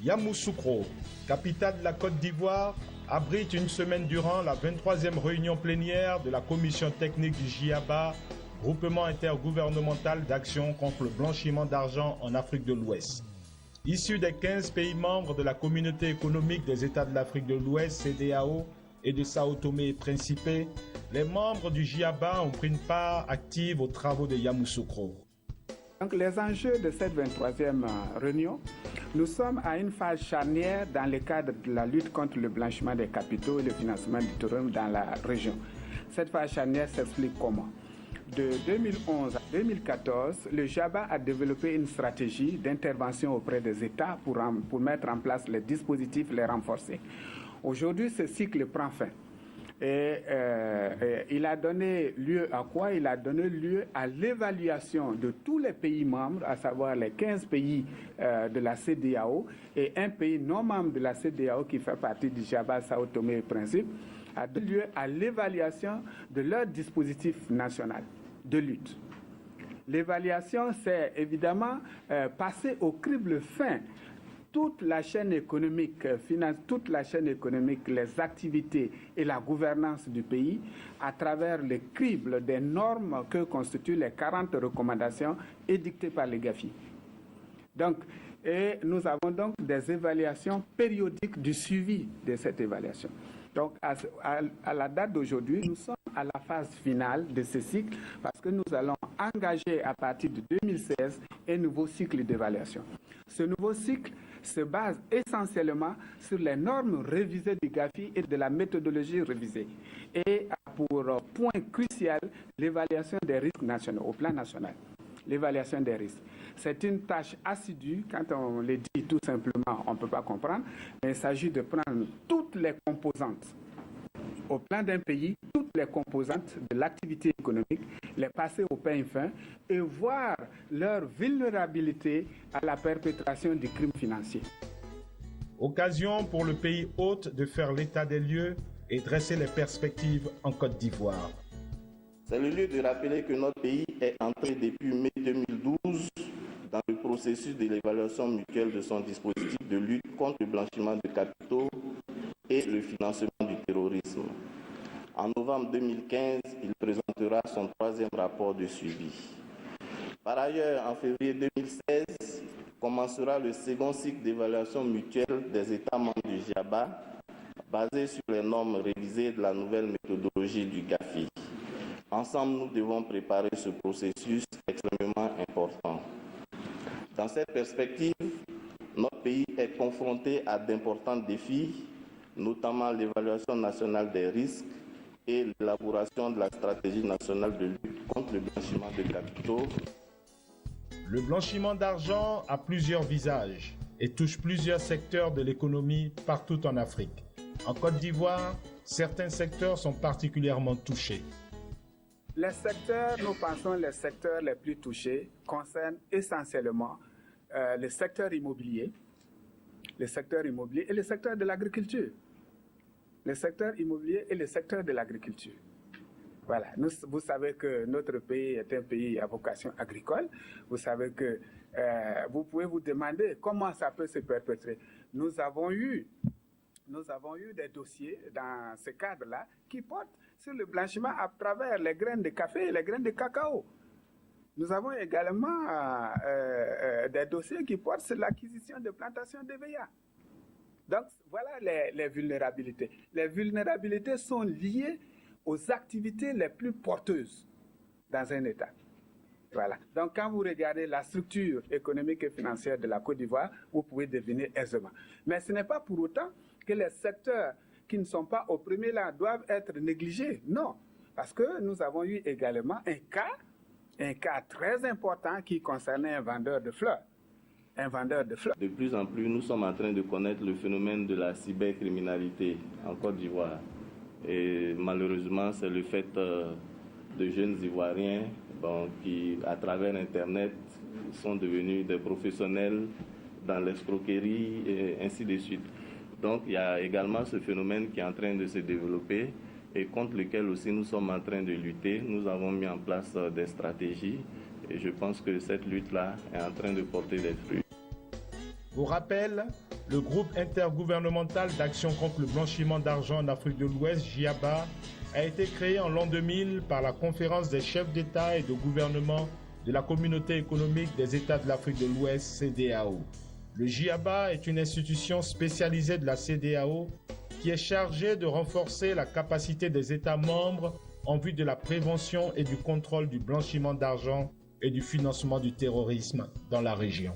Yamoussoukro, capitale de la Côte d'Ivoire, abrite une semaine durant la 23e réunion plénière de la commission technique du GIABA, groupement intergouvernemental d'action contre le blanchiment d'argent en Afrique de l'Ouest. Issus des 15 pays membres de la communauté économique des États de l'Afrique de l'Ouest, CEDEAO, et de Sao Tomé et Principe, les membres du GIABA ont pris une part active aux travaux de Yamoussoukro. Donc les enjeux de cette 23e réunion, nous sommes à une phase charnière dans le cadre de la lutte contre le blanchiment des capitaux et le financement du terrorisme dans la région. Cette phase charnière s'explique comment? De 2011 à 2014, le GIABA a développé une stratégie d'intervention auprès des États pour mettre en place les dispositifs, les renforcer. Aujourd'hui, ce cycle prend fin. Et il a donné lieu à quoi? Il a donné lieu à l'évaluation de tous les pays membres, à savoir les 15 pays de la CEDEAO et un pays non membre de la CEDEAO qui fait partie du GIABA, Sao Tomé et Principe, a donné lieu à l'évaluation de leur dispositif national de lutte. L'évaluation, c'est évidemment passer au crible fin toute la chaîne économique, toute la chaîne économique, les activités et la gouvernance du pays à travers le crible des normes que constituent les 40 recommandations édictées par les GAFI. Donc, et nous avons donc des évaluations périodiques du suivi de cette évaluation. Donc, à la date d'aujourd'hui, nous sommes à la phase finale de ce cycle parce que nous allons engager à partir de 2016 un nouveau cycle d'évaluation. Ce nouveau cycle se base essentiellement sur les normes révisées du GAFI et de la méthodologie révisée. Et a pour point crucial l'évaluation des risques nationaux, au plan national. L'évaluation des risques. C'est une tâche assidue, quand on le dit tout simplement, on ne peut pas comprendre, mais il s'agit de prendre toutes les composantes au plan d'un pays, toutes les composantes de l'activité économique, les passer au peigne fin et voir leur vulnérabilité à la perpétration du crime financier. Occasion pour le pays hôte de faire l'état des lieux et dresser les perspectives en Côte d'Ivoire. C'est le lieu de rappeler que notre pays est entré depuis mai 2012 dans le processus de l'évaluation mutuelle de son dispositif de lutte contre le blanchiment de capitaux et le financement du terrorisme. En novembre 2015, il présentera son 3e rapport de suivi. Par ailleurs, en février 2016, commencera le second cycle d'évaluation mutuelle des États membres du GIABA, basé sur les normes révisées de la nouvelle méthodologie du GAFI. Ensemble, nous devons préparer ce processus extrêmement important. Dans cette perspective, notre pays est confronté à d'importants défis, notamment l'évaluation nationale des risques et l'élaboration de la stratégie nationale de lutte contre le blanchiment de capitaux. Le blanchiment d'argent a plusieurs visages et touche plusieurs secteurs de l'économie partout en Afrique. En Côte d'Ivoire, certains secteurs sont particulièrement touchés. Les secteurs, nous pensons, les secteurs les plus touchés concernent essentiellement le secteur immobilier et le secteur de l'agriculture. Le secteur immobilier et le secteur de l'agriculture. Voilà. Vous savez que notre pays est un pays à vocation agricole. Vous savez que vous pouvez vous demander comment ça peut se perpétrer. Nous avons eu des dossiers dans ce cadre-là qui portent sur le blanchiment à travers les graines de café et les graines de cacao. Nous avons également des dossiers qui portent sur l'acquisition de plantations d'EVA. Donc, voilà les vulnérabilités. Les vulnérabilités sont liées aux activités les plus porteuses dans un État. Voilà. Donc, quand vous regardez la structure économique et financière de la Côte d'Ivoire, vous pouvez deviner aisément. Mais ce n'est pas pour autant que les secteurs qui ne sont pas au premier plan doivent être négligés. Non, parce que nous avons eu également un cas très important qui concernait un vendeur de fleurs. De plus en plus, nous sommes en train de connaître le phénomène de la cybercriminalité en Côte d'Ivoire. Et malheureusement, c'est le fait de jeunes Ivoiriens qui, à travers Internet, sont devenus des professionnels dans l'escroquerie et ainsi de suite. Donc, il y a également ce phénomène qui est en train de se développer et contre lequel aussi nous sommes en train de lutter. Nous avons mis en place des stratégies et je pense que cette lutte-là est en train de porter des fruits. Pour rappel, Le groupe intergouvernemental d'action contre le blanchiment d'argent en Afrique de l'Ouest, GIABA, a été créé en l'an 2000 par la conférence des chefs d'État et de gouvernement de la Communauté économique des États de l'Afrique de l'Ouest, CEDEAO. Le GIABA est une institution spécialisée de la CEDEAO qui est chargée de renforcer la capacité des États membres en vue de la prévention et du contrôle du blanchiment d'argent et du financement du terrorisme dans la région.